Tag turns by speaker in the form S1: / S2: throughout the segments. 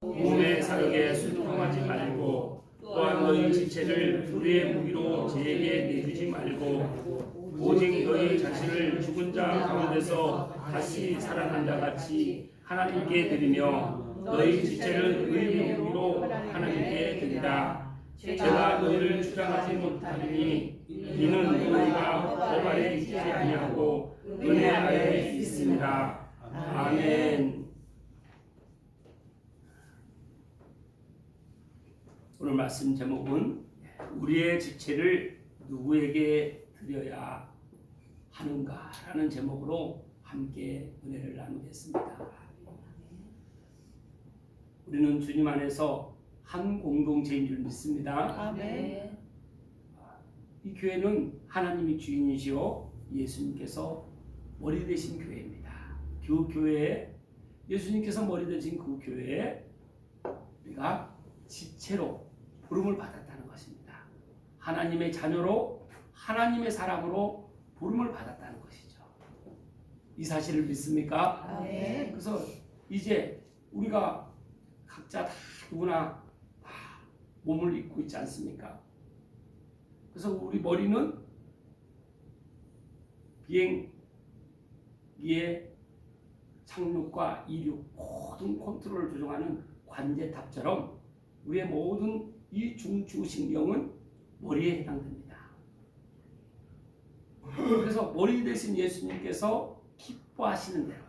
S1: 몸의 사역에 순종하지 말고 또한 너희 지체를 불의의 무기로 제게 내주지 말고 오직 너희 자신을 죽은 자 가운데서 다시 살아난 자 같이 하나님께 드리며 너희 지체를 의의 무기로 하나님께 드리라. 제가 너희를 주장하지 못하리니 이는 너희가 법 아래 있지 아니하고 은혜 아래 있습니다. 아멘. 오늘 말씀 제목은 우리의 지체를 누구에게 드려야 하는가라는 제목으로 함께 은혜를 나누겠습니다. 우리는 주님 안에서 한 공동체인 줄 믿습니다.
S2: 아멘.
S1: 이 교회는 하나님이 주인이시오 예수님께서 머리 되신 교회입니다. 그 교회에 예수님께서 머리 되신 그 교회에 우리가 지체로 부름을 받았다는 것입니다. 하나님의 자녀로 하나님의 사람으로 부름을 받았다는 것이죠. 이 사실을 믿습니까?
S2: 아멘.
S1: 그래서 이제 우리가 각자 다 누구나 다 몸을 입고 있지 않습니까? 그래서 우리 머리는 비행기의 착륙과 이륙 모든 컨트롤을 조종하는 관제탑처럼 우리의 모든 이 중추신경은 머리에 해당됩니다. 그래서 머리 대신 예수님께서 기뻐하시는 대로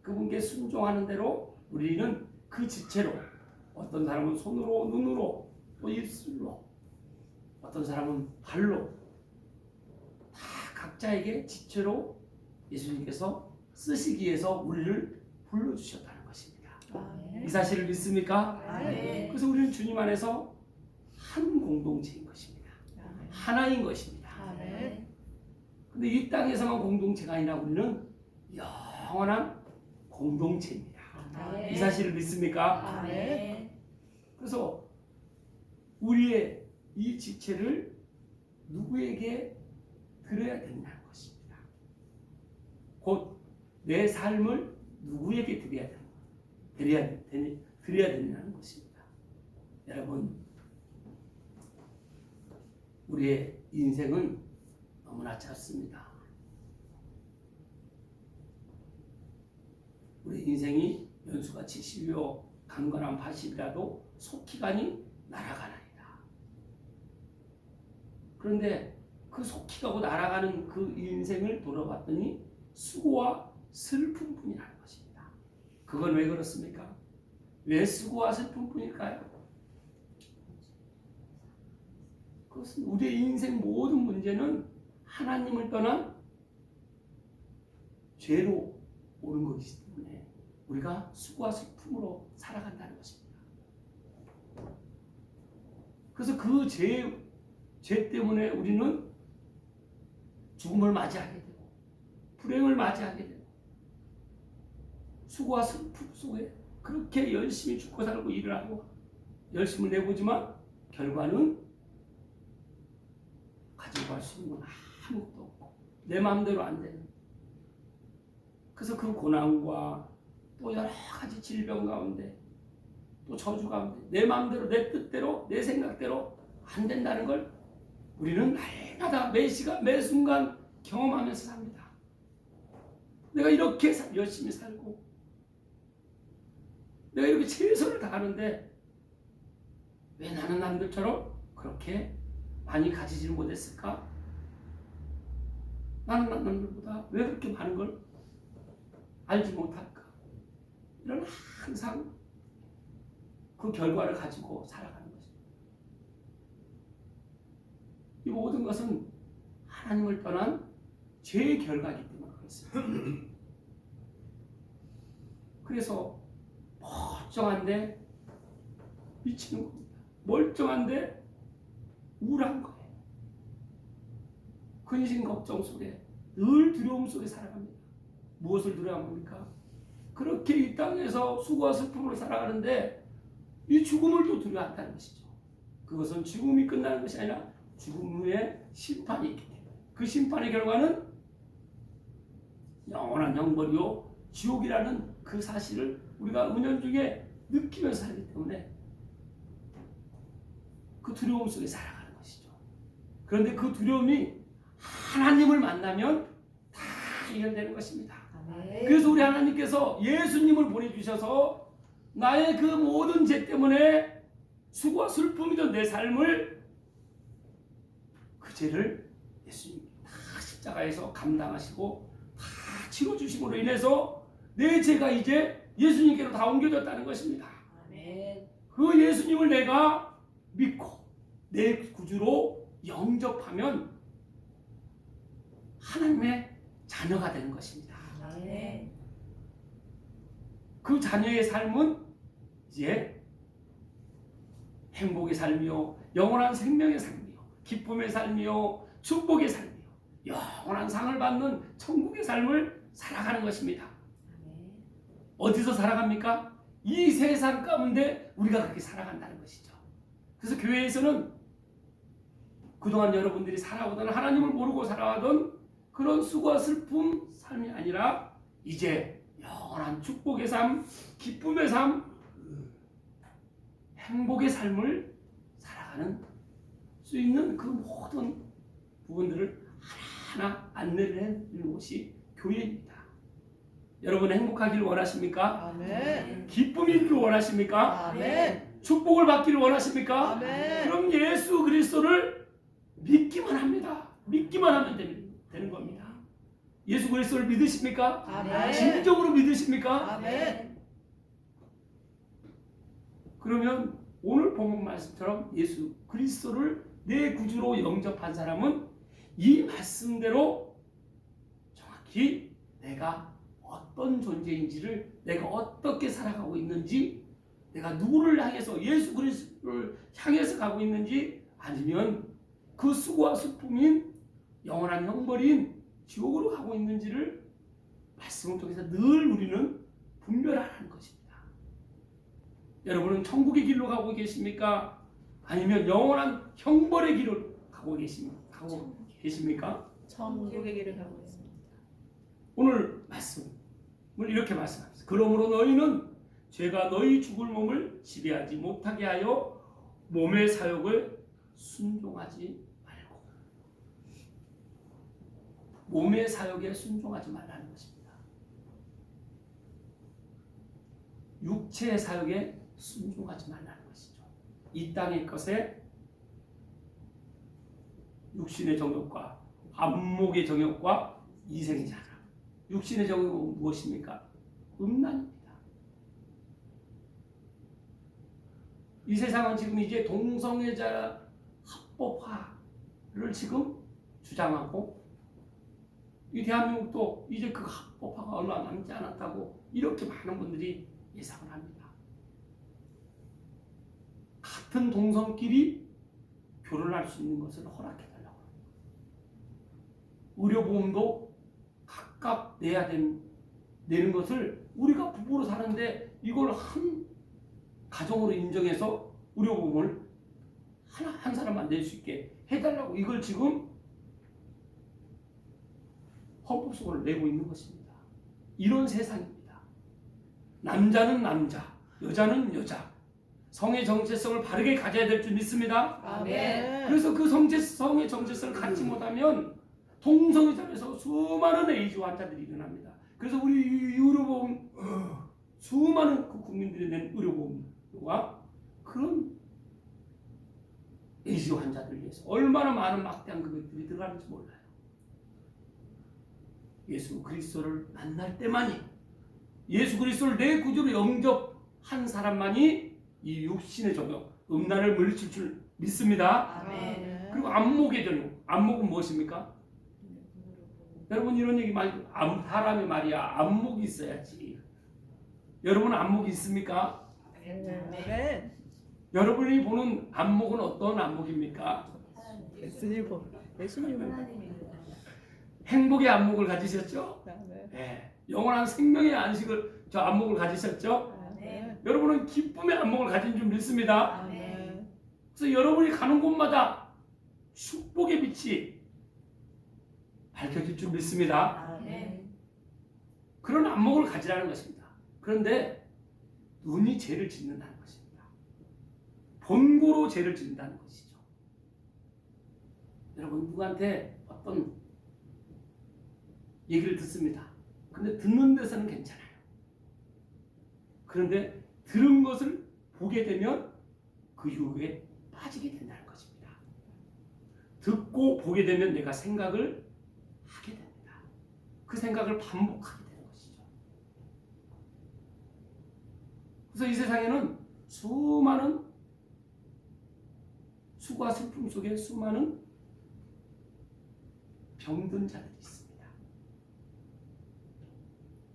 S1: 그분께 순종하는 대로 우리는 그 지체로 어떤 사람은 손으로 눈으로 또 입술로 어떤 사람은 발로 다 각자에게 지체로 예수님께서 쓰시기 위해서 우리를 불러주셨다는 것입니다.
S2: 아멘.
S1: 이 사실을 믿습니까?
S2: 아멘.
S1: 그래서 우리는 주님 안에서 한 공동체인 것입니다.
S2: 아멘.
S1: 하나인 것입니다.
S2: 아멘.
S1: 근데 이 땅에서만 공동체가 아니라 우리는 영원한 공동체입니다.
S2: 아멘.
S1: 이 사실을 믿습니까?
S2: 아멘.
S1: 그래서 우리의 이 지체를 누구에게 드려야 된다는 것입니다. 곧 내 삶을 누구에게 드려야 된다는 것입니다. 여러분, 우리의 인생은 너무나 짧습니다. 우리 인생이 연수가 70이요 강건한 80이라도 속기간이 날아가나이다. 그런데 그 속기가고 날아가는 그 인생을 돌아봤더니 수고와 슬픔뿐이라는 것입니다. 그건 왜 그렇습니까? 왜 수고와 슬픔뿐일까요? 그것은 우리의 인생 모든 문제는 하나님을 떠난 죄로 오는 것이기 때문에 우리가 수고와 슬픔으로 살아간다는 것입니다. 그래서 그 죄 때문에 우리는 죽음을 맞이하게 되고 불행을 맞이하게 되고 수고와 슬픔 속에 그렇게 열심히 죽고 살고 일을 하고 열심을 내보지만 결과는 가지고 갈 수 있는 건 아무것도 없고 내 마음대로 안 되는. 그래서 그 고난과 또 여러 가지 질병 가운데 또 저주 가운데 내 마음대로 내 뜻대로 내 생각대로 안 된다는 걸 우리는 날마다 매 시간 매 순간 경험하면서 삽니다. 내가 이렇게 열심히 살고 내가 이렇게 최선을 다하는데 왜 나는 남들처럼 그렇게 많이 가지지를 못했을까? 나는 남들보다 왜 그렇게 많은 걸 알지 못할까? 이런 항상 그 결과를 가지고 살아가는 것입니다. 이 모든 것은 하나님을 떠난 죄의 결과이기 때문에 그렇습니다. 그래서 멀쩡한데 미치는 겁니다. 멀쩡한데 우울한 거예요. 근심 걱정 속에 늘 두려움 속에 살아갑니다. 무엇을 두려워합니까? 그렇게 이 땅에서 수고와 슬픔으로 살아가는데 이 죽음을 또 두려워한다는 것이죠. 그것은 죽음이 끝나는 것이 아니라 죽음 후에 심판이 있기 때문에 그 심판의 결과는 영원한 형벌이요 지옥이라는 그 사실을 우리가 은연중에 느끼면서 살기 때문에 그 두려움 속에 살아가는 것이죠. 그런데 그 두려움이 하나님을 만나면 다 해결되는 것입니다. 그래서 우리 하나님께서 예수님을 보내주셔서 나의 그 모든 죄 때문에 수고와 슬픔이던 내 삶을, 그 죄를 예수님이 다 십자가에서 감당하시고 다 치러주심으로 인해서 내 죄가 이제 예수님께로 다 옮겨졌다는 것입니다. 그 예수님을 내가 믿고 내 구주로 영접하면 하나님의 자녀가 되는 것입니다. 그 자녀의 삶은 이제 행복의 삶이요, 영원한 생명의 삶이요, 기쁨의 삶이요, 축복의 삶이요, 영원한 상을 받는 천국의 삶을 살아가는 것입니다. 어디서 살아갑니까? 이 세상 가운데 우리가 그렇게 살아간다는 것이죠. 그래서 교회에서는 그동안 여러분들이 살아오던, 하나님을 모르고 살아가던 그런 수고와 슬픔 삶이 아니라 이제 영원한 축복의 삶, 기쁨의 삶, 행복의 삶을 살아가는 수 있는 그 모든 부분들을 하나하나 안내를 해주는 곳이 교회입니다. 여러분 행복하기를 원하십니까?
S2: 아멘.
S1: 기쁨이 있기를 원하십니까?
S2: 아멘.
S1: 축복을 받기를 원하십니까?
S2: 아멘.
S1: 그럼 예수 그리스도를 믿기만 합니다. 믿기만 하면 되는 겁니다. 예수 그리스도를 믿으십니까?
S2: 아멘.
S1: 진정으로 믿으십니까?
S2: 아멘.
S1: 그러면 오늘 본문 말씀처럼 예수 그리스도를 내 구주로 영접한 사람은 이 말씀대로 정확히 내가 어떤 존재인지를, 내가 어떻게 살아가고 있는지, 내가 누구를 향해서, 예수 그리스도를 향해서 가고 있는지, 아니면 그 수고와 슬픔인 영원한 형벌인 지옥으로 가고 있는지를 말씀을 통해서 늘 우리는 분별하라는 것입니다. 여러분은 천국의 길로 가고 계십니까? 아니면 영원한 형벌의 길로 가고 계십니까?
S2: 천국의 길을 가고 있습니다.
S1: 오늘 말씀을 이렇게 말씀합니다. 그러므로 너희는 죄가 너희 죽을 몸을 지배하지 못하게 하여 몸의 사욕을 순종하지 말고, 몸의 사욕에 순종하지 말라는 것입니다. 육체의 사욕에 순종하지 말라는 것이죠. 이 땅의 것에 육신의 정욕과 안목의 정욕과 이생의 자랑. 육신의 정욕은 무엇입니까? 음란입니다. 이 세상은 지금 이제 동성애자 합법화를 지금 주장하고, 이 대한민국도 이제 그 합법화가 얼마 남지 않았다고 이렇게 많은 분들이 예상을 합니다. 같은 동성끼리 결혼할 수 있는 것을 허락해달라고 합니다. 의료보험도 각각 내는 것을, 우리가 부부로 사는데 이걸 한 가정으로 인정해서 의료보험을 한 사람만 낼 수 있게 해달라고, 이걸 지금 헌법소원을 내고 있는 것입니다. 이런 세상입니다. 남자는 남자, 여자는 여자, 성의 정체성을 바르게 가져야 될 줄 믿습니다.
S2: 아멘.
S1: 그래서 그 성의 정체성을 갖지 못하면 동성애자에서 수많은 에이즈 환자들이 일어납니다. 그래서 우리 의료보험, 수많은 그 국민들이 낸 의료보험과 그런 에이즈 환자들을 위해서 얼마나 많은 막대한 금액들이 들어가는지 몰라요. 예수 그리스도를 만날 때만이, 예수 그리스도를 내 구주로 영접한 사람만이 이 육신의 정욕, 음란을 물리칠 줄 믿습니다.
S2: 아멘.
S1: 그리고 안목의 정욕, 안목은 무엇입니까? 여러분 이런 얘기 많이, 사람이 말이야 안목이 있어야지. 여러분 안목이 있습니까?
S2: 아멘.
S1: 여러분이 보는 안목은 어떤 안목입니까?
S2: 예수님 보.
S1: 행복의 안목을 가지셨죠?
S2: 아멘.
S1: 네. 영원한 생명의 안식을, 저 안목을 가지셨죠?
S2: 아멘.
S1: 여러분은 기쁨의 안목을 가진 줄 믿습니다.
S2: 아멘.
S1: 그래서 여러분이 가는 곳마다 축복의 빛이 밝혀질 줄 믿습니다.
S2: 아멘.
S1: 그런 안목을 가지라는 것입니다. 그런데 눈이 죄를 짓는다는 것입니다. 본고로 죄를 짓는다는 것이죠. 여러분 누구한테 어떤 얘기를 듣습니다. 근데 듣는 데서는 괜찮아요. 그런데 들은 것을 보게 되면 그 유혹에 빠지게 된다는 것입니다. 듣고 보게 되면 내가 생각을 하게 됩니다. 그 생각을 반복하게 되는 것이죠. 그래서 이 세상에는 수많은 수고와 슬픔 속에 수많은 병든 자들이 있습니다.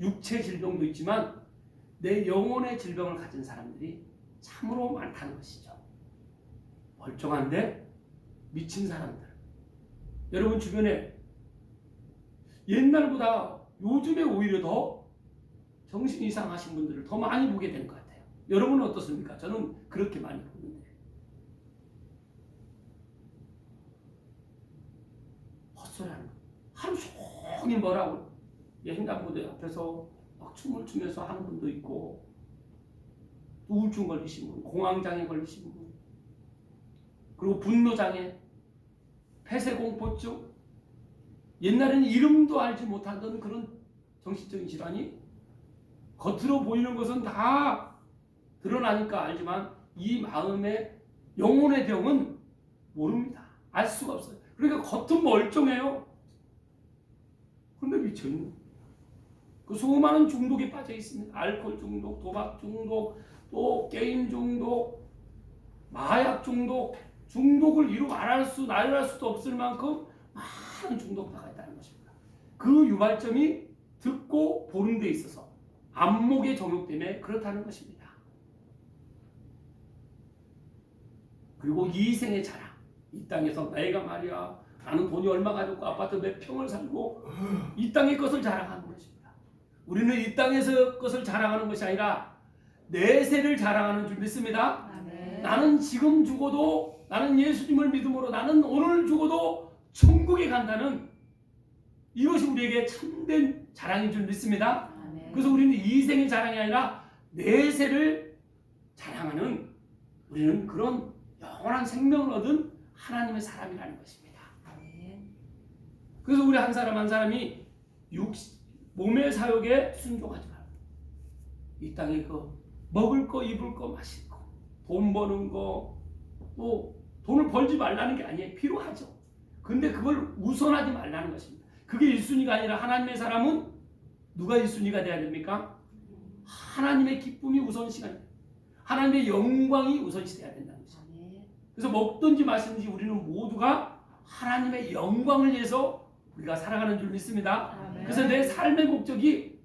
S1: 육체 질병도 있지만 내 영혼의 질병을 가진 사람들이 참으로 많다는 것이죠. 멀쩡한데 미친 사람들. 여러분 주변에 옛날보다 요즘에 오히려 더 정신 이상하신 분들을 더 많이 보게 되는 것 같아요. 여러분은 어떻습니까? 저는 그렇게 많이 보는데. 헛소리하는 거. 하루 종일 뭐라고 횡단보도 앞에서 막 춤을 추면서 하는 분도 있고, 우울증 걸리신 분, 공황장애 걸리신 분, 그리고 분노장애, 폐쇄공포증, 옛날에는 이름도 알지 못하던 그런 정신적인 질환이 겉으로 보이는 것은 다 드러나니까 알지만 이 마음의 영혼의 병은 모릅니다. 알 수가 없어요. 그러니까 겉은 멀쩡해요. 그런데 미쳐있는 그 수많은 중독에 빠져 있습니다. 알코올 중독, 도박 중독, 또 게임 중독, 마약 중독, 중독을 이루 말할 수도 없을 만큼 많은 중독자가 있다는 것입니다. 그 유발점이 듣고 보는 데 있어서 안목의 정욕 때문에 그렇다는 것입니다. 그리고 이생의 자랑, 이 땅에서 내가 말이야 나는 돈이 얼마 가졌고 아파트 몇 평을 살고 이 땅의 것을 자랑하는 것입니다. 우리는 이 땅에서 것을 자랑하는 것이 아니라 내세를 자랑하는 줄 믿습니다.
S2: 아멘.
S1: 나는 지금 죽어도, 나는 예수님을 믿음으로 나는 오늘 죽어도 천국에 간다는 이것이 우리에게 참된 자랑인 줄 믿습니다.
S2: 아멘.
S1: 그래서 우리는 이생의 자랑이 아니라 내세를 자랑하는, 우리는 그런 영원한 생명을 얻은 하나님의 사람이라는 것입니다.
S2: 아멘.
S1: 그래서 우리 한 사람 한 사람이 몸의 사욕에 순종하지 말고 이 땅에 그 먹을 거, 입을 거, 마실 거, 돈 버는 거, 또 돈을 벌지 말라는 게 아니에요. 필요하죠. 근데 그걸 우선하지 말라는 것입니다. 그게 1순위가 아니라 하나님의 사람은 누가 1순위가 돼야 됩니까? 하나님의 기쁨이 우선시가, 하나님의 영광이 우선시돼야 된다는 것입니다. 그래서 먹든지 마시든지 우리는 모두가 하나님의 영광을 위해서 우리가 살아가는 줄 믿습니다.
S2: 아멘.
S1: 그래서 내 삶의 목적이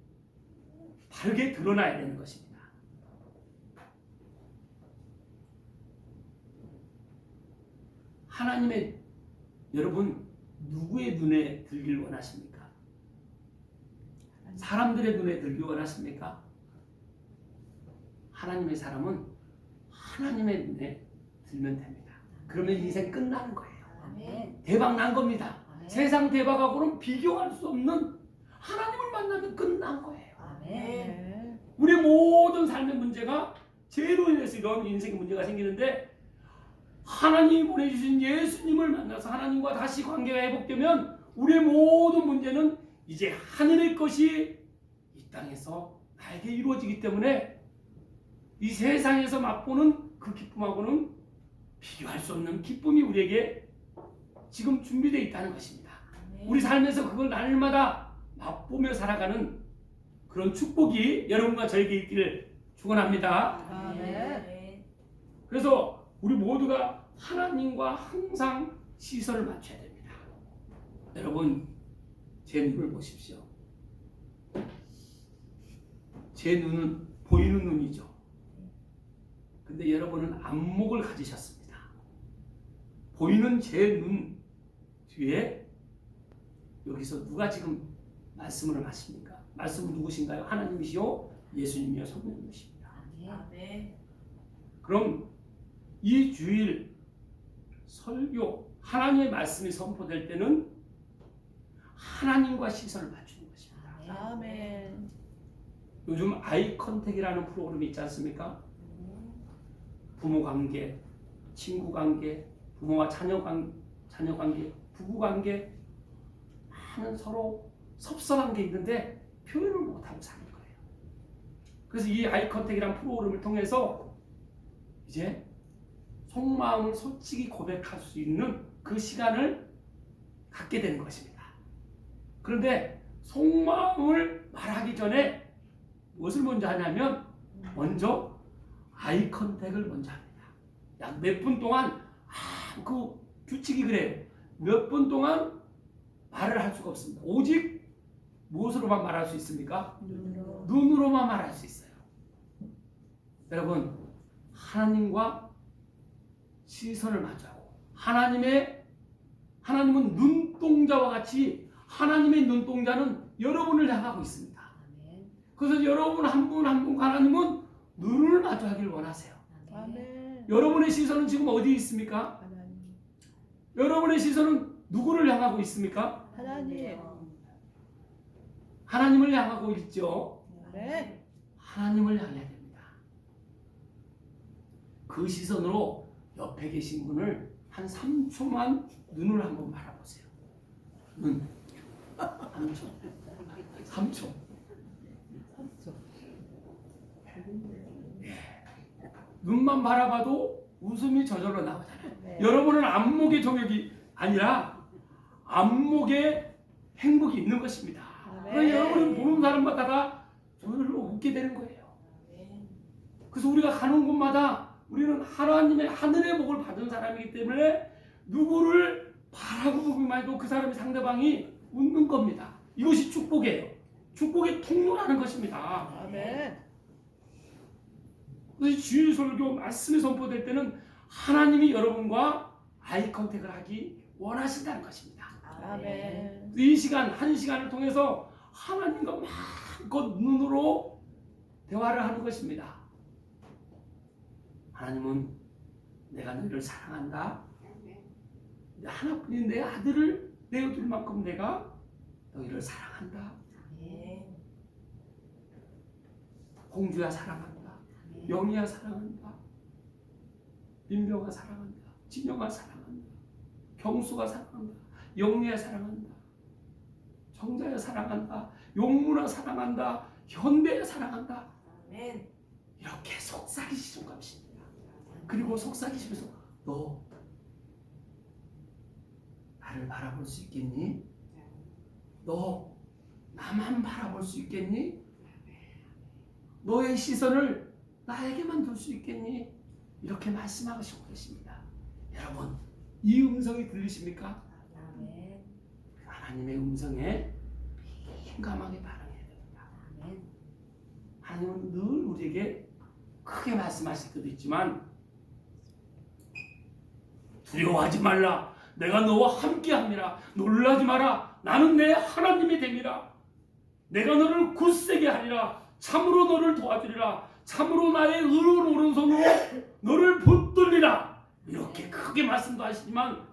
S1: 바르게 드러나야 되는 것입니다. 하나님의, 여러분 누구의 눈에 들길 원하십니까? 사람들의 눈에 들길 원하십니까? 하나님의 사람은 하나님의 눈에 들면 됩니다. 그러면 인생 끝나는 거예요.
S2: 아멘.
S1: 대박 난 겁니다.
S2: 아멘.
S1: 세상 대박하고는 비교할 수 없는 하나님을 만나면 끝난 거예요.
S2: 아멘.
S1: 우리 모든 삶의 문제가 죄로 인해서 이런 인생의 문제가 생기는데, 하나님이 보내주신 예수님을 만나서 하나님과 다시 관계가 회복되면 우리의 모든 문제는 이제 하늘의 것이 이 땅에서 나에게 이루어지기 때문에 이 세상에서 맛보는 그 기쁨하고는 비교할 수 없는 기쁨이 우리에게 지금 준비되어 있다는 것입니다. 우리 삶에서 그걸 날마다 맛보며 살아가는 그런 축복이 여러분과 저에게 있기를 축원합니다.
S2: 아멘.
S1: 그래서 우리 모두가 하나님과 항상 시선을 맞춰야 됩니다. 여러분, 제 눈을 보십시오. 제 눈은 보이는 눈이죠. 근데 여러분은 안목을 가지셨습니다. 보이는 제 눈 뒤에 여기서 누가 지금 말씀을 하십니까? 말씀은 누구신가요? 하나님이시요 예수님이요 성령님이십니다.
S2: 아멘.
S1: 그럼 이 주일 설교, 하나님의 말씀이 선포될 때는 하나님과 시선을 맞추는 것입니다.
S2: 아멘.
S3: 요즘 아이 컨택이라는 프로그램이 있지 않습니까? 부모 관계, 친구 관계, 부모와 자녀 관계, 부부 관계 많은 서로 섭섭한 게 있는데 표현을 못하고 사는 거예요. 그래서 이 아이 컨택이라는 프로그램을 통해서 이제 속마음을 솔직히 고백할 수 있는 그 시간을 갖게 되는 것입니다. 그런데 속마음을 말하기 전에 무엇을 먼저 하냐면 먼저 아이 컨택을 먼저 합니다. 약 몇 분 동안 그 규칙이 그래요. 몇 분 동안 말을 할 수가 없습니다. 오직 무엇으로만 말할 수 있습니까? 눈으로만 말할 수 있어요. 여러분, 하나님과 시선을 마주하고 하나님은 눈동자와 같이 하나님의 눈동자는 여러분을 향하고 있습니다. 그래서 여러분 한 분 한 분 하나님은 눈을 마주하길 원하세요.
S2: 아멘.
S3: 여러분의 시선은 지금 어디에 있습니까?
S2: 하나님.
S3: 여러분의 시선은 누구를 향하고 있습니까?
S2: 하나님.
S3: 하나님을 향하고 있죠.
S2: 네.
S3: 하나님을 향해야 됩니다. 그 시선으로 옆에 계신 분을 한 3초만 눈을 한번 바라보세요. 눈. 3초. 3초. 눈만 바라봐도 웃음이 저절로 나오잖아요.
S2: 네.
S3: 여러분은 안목의 정욕이 아니라 안목의 행복이 있는 것입니다. 그러니까 여러분은 보는 사람마다 다 저절로 웃게 되는 거예요. 그래서 우리가 가는 곳마다 우리는 하나님의 하늘의 복을 받은 사람이기 때문에 누구를 바라고 보기만 해도 그 사람의 상대방이 웃는 겁니다. 이것이 축복이에요. 축복의 통로라는 것입니다.
S2: 아멘.
S3: 그래서 주일 설교 말씀이 선포될 때는 하나님이 여러분과 아이 컨택을 하기 원하신다는 것입니다.
S2: 아멘.
S3: 이 시간 한 시간을 통해서 하나님과 마음껏 눈으로 대화를 하는 것입니다. 하나님은 내가 너희를 사랑한다. 하나뿐인 내 아들을 내어줄 만큼 내가 너희를 사랑한다. 공주야 사랑한다. 영희야 사랑한다. 민병아 사랑한다. 진영아 사랑한다. 경수가 사랑한다. 영리야 사랑한다. 정자야 사랑한다. 용문아 사랑한다. 현대야 사랑한다. 이렇게 속삭이시는 것입니다. 그리고 속삭이시면서 너 나를 바라볼 수 있겠니? 너 나만 바라볼 수 있겠니? 너의 시선을 나에게만 둘 수 있겠니? 이렇게 말씀하시고 계십니다. 여러분, 이 음성이 들리십니까? 하나님의 음성에 민감하게 반응해야 됩니다. 하나님은 늘 우리에게 크게 말씀하실 때도 있지만 두려워하지 말라. 내가 너와 함께함이라. 놀라지 마라. 나는 내 하나님이 됨이라. 내가 너를 굳세게 하리라. 참으로 너를 도와주리라. 참으로 나의 의로운 오른손으로 너를 붙들리라. 이렇게 크게 말씀도 하시지만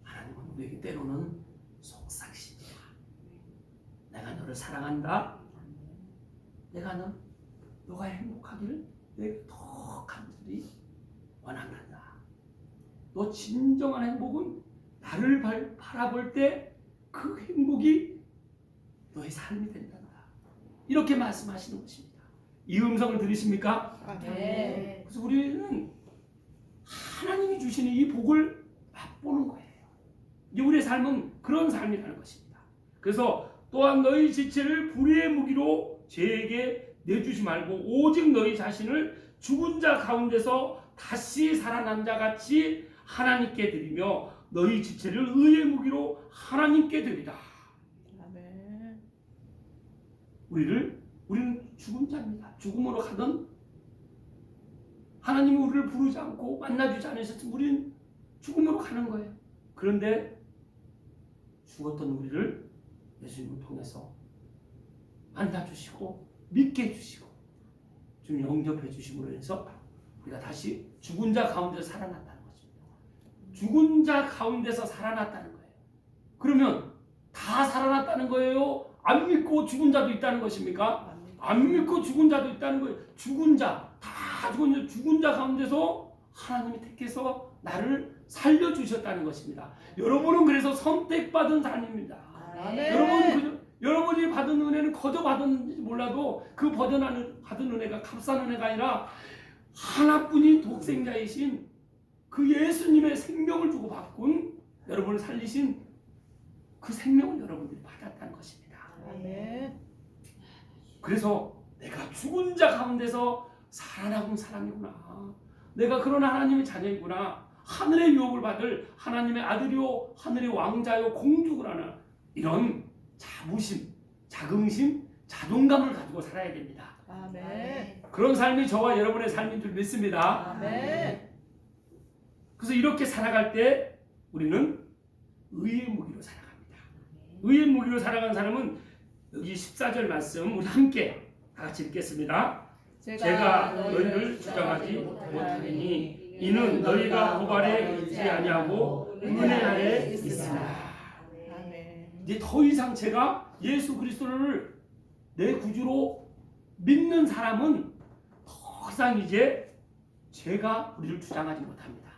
S3: 하나님은 우리에게 때로는 속삭이십니다. 내가 너를 사랑한다. 내가 너가 행복하기를 내가 더 간절히 원한다. 너 진정한 행복은 나를 바라볼 때 그 행복이 너의 삶이 된다. 이렇게 말씀하시는 것입니다. 이 음성을 들으십니까?
S2: 네.
S3: 그래서 우리는 하나님이 주시는 이 복을 맛보는 거예요. 이제 우리의 삶은 그런 삶이라는 것입니다. 그래서 또한 너희 지체를 불의의 무기로 죄에게 내주지 말고 오직 너희 자신을 죽은 자 가운데서 다시 살아난 자 같이 하나님께 드리며 너희 지체를 의의 무기로 하나님께 드리라.
S2: 아멘.
S3: 우리는 죽은 자입니다. 죽음으로 가던 하나님이 우리를 부르지 않고 만나주지 않으셨으면 우리는 죽음으로 가는 거예요. 그런데 죽었던 우리를 예수님을 통해서 만나주시고 믿게 해주시고 좀 영접해 주심으로 해서 우리가 다시 죽은 자 가운데서 살아났다는 것입니다. 죽은 자 가운데서 살아났다는 거예요. 그러면 다 살아났다는 거예요? 안 믿고 죽은 자도 있다는 것입니까? 안 믿고 죽은 자도 있다는 거예요. 죽은 자, 다 죽은 자 가운데서 하나님이 택해서 나를 살려주셨다는 것입니다. 여러분은 그래서 선택받은 삶입니다.
S2: 아멘.
S3: 여러분이 받은 은혜는 거저 받은지 몰라도 그 받은 은혜가 값싼 은혜가 아니라 하나뿐인 독생자이신 그 예수님의 생명을 주고 바꾼 여러분을 살리신 그 생명을 여러분들이 받았다는 것입니다.
S2: 아멘.
S3: 그래서 내가 죽은 자 가운데서 살아남은 사람이구나. 내가 그런 하나님의 자녀이구나. 하늘의 유업을 받을 하나님의 아들이요 하늘의 왕자요 공주구나. 이런 자부심, 자긍심, 자존감을 가지고 살아야 됩니다.
S2: 아멘.
S3: 그런 삶이 저와 여러분의 삶인 줄 믿습니다.
S2: 아멘.
S3: 그래서 이렇게 살아갈 때 우리는 의의 무기로 살아갑니다. 의의 무기로 살아가는 사람은 여기 14절 말씀 우리 함께 다 같이 읽겠습니다. 제가 너희를 주장하지 못하리니 이는 너희가 법 아래 있지 아니하고 은혜 아래 있습니다.
S2: 아멘.
S3: 이제 더 이상 제가 예수 그리스도를 내 구주로 믿는 사람은 더 이상 이제 제가 우리를 주장하지 못합니다.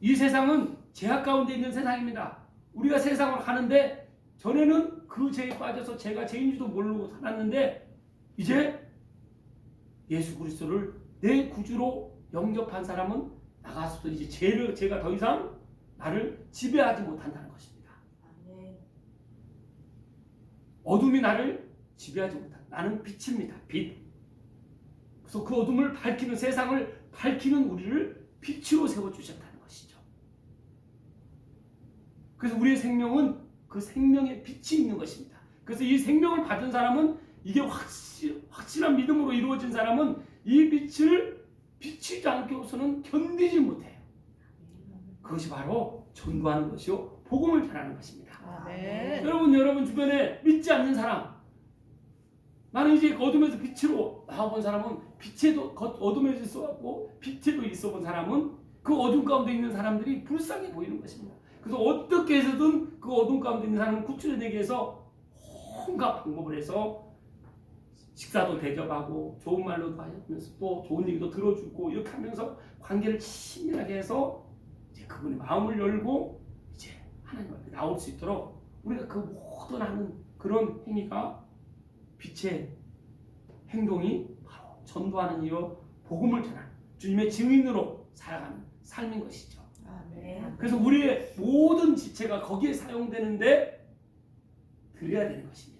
S3: 이 세상은 죄악 가운데 있는 세상입니다. 우리가 세상을 가는데 전에는 그 죄에 빠져서 제가 죄인지도 모르고 살았는데 이제 예수 그리스도를 내 구주로 영접한 사람은 나가서도 이제 죄가 더 이상 나를 지배하지 못한다는 것입니다. 어둠이 나를 지배하지 못한다. 나는 빛입니다. 빛. 그래서 그 어둠을 밝히는 세상을 밝히는 우리를 빛으로 세워주셨다는 것이죠. 그래서 우리의 생명은 그 생명의 빛이 있는 것입니다. 그래서 이 생명을 받은 사람은 이게 확실한 믿음으로 이루어진 사람은 이 빛을 비치지 않고서는 견디지 못해요. 그것이 바로 전도하는 것이요 복음을 전하는 것입니다.
S2: 아멘.
S3: 여러분 주변에 믿지 않는 사람, 나는 이제 어둠에서 빛으로 나와본 사람은 빛에도 어둠에서 있어왔고 빛에도 있어본 사람은 그 어둠 가운데 있는 사람들이 불쌍해 보이는 것입니다. 그래서 어떻게 해서든 그 어둠 가운데 있는 사람을 구출해내기 위해서 온갖 방법을 해서 식사도 대접하고 좋은 말로도 하면서 또 좋은 얘기도 들어주고 이렇게 하면서 관계를 친밀하게 해서 이제 그분의 마음을 열고 이제 하나님 앞에 나올 수 있도록 우리가 그 모든 하는 그런 행위가 빛의 행동이 바로 전도하는 이요 복음을 전하는 주님의 증인으로 살아가는 삶인 것이죠.
S2: 아멘.
S3: 그래서 우리의 모든 지체가 거기에 사용되는데 드려야 되는 것입니다.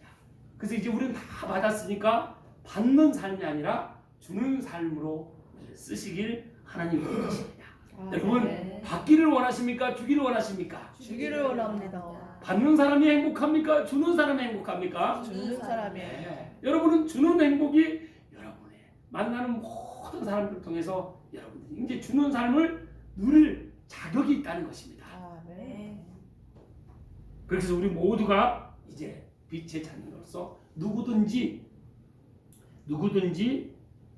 S3: 그래서 이제 우리는 다 받았으니까 받는 삶이 아니라 주는 삶으로 쓰시길 하나님이 원하십니다. 여러분 받기를 원하십니까? 주기를 원하십니까?
S2: 주기를 원합니다.
S3: 받는 사람이 행복합니까? 주는 사람이 행복합니까?
S2: 주는 사람이.
S3: 여러분은 주는 행복이 여러분의 만나는 모든 사람들을 통해서 여러분들이 이제 주는 삶을 누릴 자격이 있다는 것입니다.
S2: 아멘.
S3: 그래서 우리 모두가 이제 빛의 자녀로서 누구든지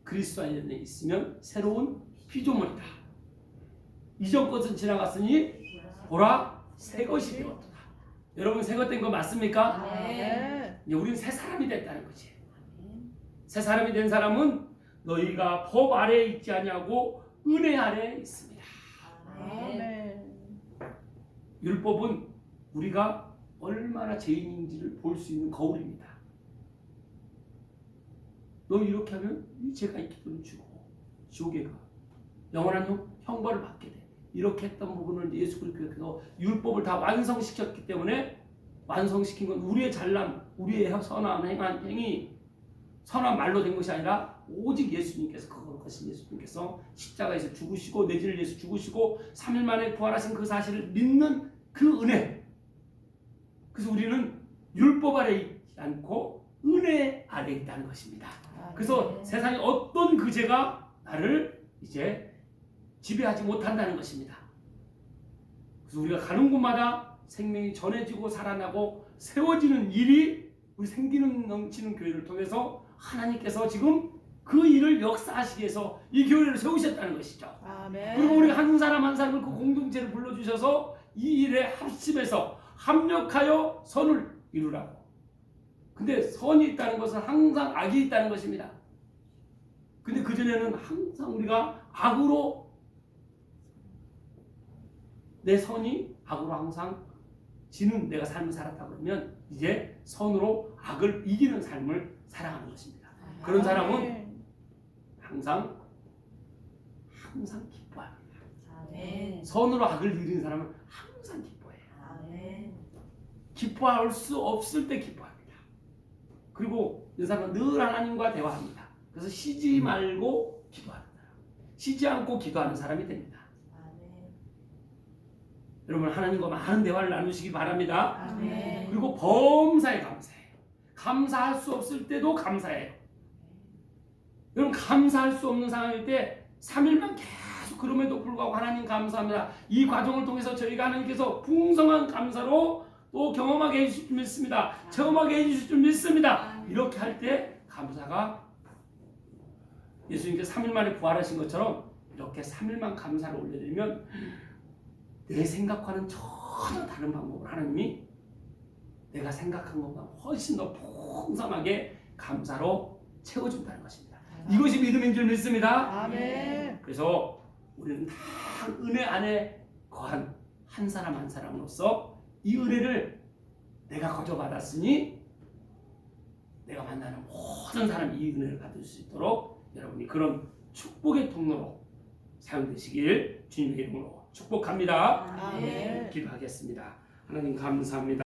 S3: 그리스도 안에 있으면 새로운 피조물이다. 이전 것은 지나갔으니 보라 새 것이 되었다. 여러분 새 것 된 거 맞습니까?
S2: 아멘.
S3: 이제 우리는 새 사람이 됐다는 거지. 새 사람이 된 사람은 너희가 법 아래에 있지 아니하고 은혜 아래에 있습니다.
S2: 아멘.
S3: 율법은 우리가 얼마나 죄인인지를 볼 수 있는 거울입니다. 너 이렇게 하면 이 죄가 있기 때문에 죽어. 지옥에 가. 영원한 형벌을 받게 돼. 이렇게 했던 부분을 예수 그리스도께서 율법을 다 완성시켰기 때문에 완성시킨 건 우리의 잘남, 우리의 선한 행위, 선한 말로 된 것이 아니라 오직 예수님께서 그것이 예수님께서 십자가에서 죽으시고 내 죄를 위해서 죽으시고 3일 만에 부활하신 그 사실을 믿는 그 은혜. 그래서 우리는 율법 아래 있지 않고 은혜 아래 있다는 것입니다. 그래서 세상에 어떤 그 죄가 나를 이제 지배하지 못한다는 것입니다. 그래서 우리가 가는 곳마다 생명이 전해지고 살아나고 세워지는 일이 우리 생기는 넘치는 교회를 통해서 하나님께서 지금 그 일을 역사하시기 위해서 이 교회를 세우셨다는 것이죠.
S2: 아멘.
S3: 그리고 우리 한 사람 한 사람을 그 공동체를 불러주셔서 이 일에 합심해서 합력하여 선을 이루라고 근데 선이 있다는 것은 항상 악이 있다는 것입니다. 근데 그전에는 항상 우리가 악으로 내 선이 악으로 항상 지는 내가 삶을 살았다 그러면 이제 선으로 악을 이기는 삶을 살아가는 것입니다. 그런 사람은
S2: 아멘.
S3: 항상 기뻐합니다.
S2: 아멘.
S3: 선으로 악을 이기는 사람은 항상 기뻐해요.
S2: 아멘.
S3: 기뻐할 수 없을 때 기뻐합니다. 그리고 이 사람은 늘 하나님과 대화합니다. 그래서 쉬지 말고 기도하는 사람, 쉬지 않고 기도하는 사람이 됩니다.
S2: 아멘.
S3: 여러분 하나님과 많은 대화를 나누시기 바랍니다.
S2: 아멘.
S3: 그리고 범사에 감사해요. 감사할 수 없을 때도 감사해요. 여러분 감사할 수 없는 상황일 때 3일만 계속 그럼에도 불구하고 하나님 감사합니다. 이 과정을 통해서 저희가 하나님께서 풍성한 감사로 또 경험하게 해주실 줄 믿습니다. 체험하게 해주실 줄 믿습니다. 이렇게 할 때 감사가 예수님께서 3일 만에 부활하신 것처럼 이렇게 3일만 감사를 올려드리면 내 생각과는 전혀 다른 방법으로 하나님이 내가 생각한 것보다 훨씬 더 풍성하게 감사로 채워준다는 것입니다. 이것이 믿음인 줄 믿습니다.
S2: 아멘.
S3: 그래서 우리는 다 은혜 안에 거한 한 사람 한 사람으로서 이 은혜를 내가 거저 받았으니 내가 만나는 모든 사람이 이 은혜를 받을 수 있도록 여러분이 그런 축복의 통로로 사용되시길 주님의 이름으로 축복합니다.
S2: 아멘.
S3: 기도하겠습니다. 하나님 감사합니다.